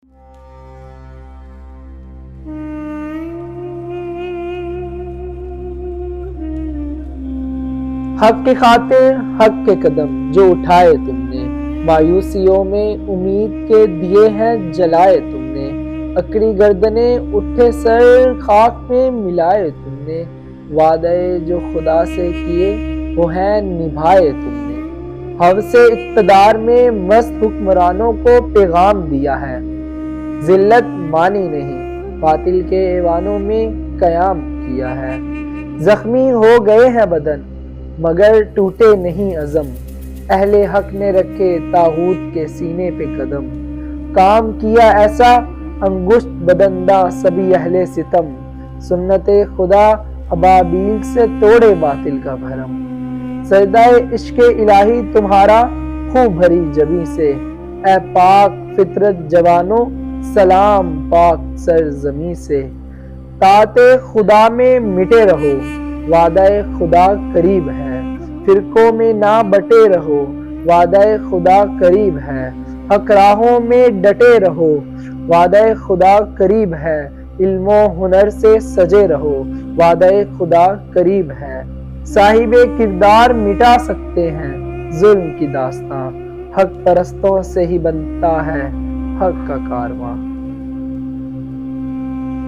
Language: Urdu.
حق کی خاطر حق کے قدم جو اٹھائے تم نے، مایوسیوں میں امید کے دیے ہیں جلائے تم نے، اکڑی گردنیں اٹھے سر خاک میں ملائے تم نے، وعدے جو خدا سے کیے وہ ہیں نبھائے تم نے، حوث اقتدار میں مست حکمرانوں کو پیغام دیا ہے، ذلت مانی نہیں باطل کے ایوانوں میں قیام کیا ہے، زخمی ہو گئے ہیں بدن مگر ٹوٹے نہیں عزم، اہل حق نے رکھے طاغوت کے سینے پہ قدم، کام کیا ایسا انگشت بدندہ سبھی اہل ستم، سنت خدا ابابیل سے توڑے باطل کا بھرم، سجدہ عشق الہی تمہارا خوں بھری جبیں سے، اے پاک فطرت جوانوں سلام پاک سرزمیں سے، طاعت خدا میں مٹے رہو وعدہ خدا قریب ہے، فرقوں میں نہ بٹے رہو وعدہ خدا قریب ہے، حق راہوں میں ڈٹے رہو وعدہ خدا قریب ہے، علم و ہنر سے سجے رہو وعدہ خدا قریب ہے، صاحب کردار مٹا سکتے ہیں ظلم کی داستاں، حق پرستوں سے ہی بنتا ہے حق کا کارواں۔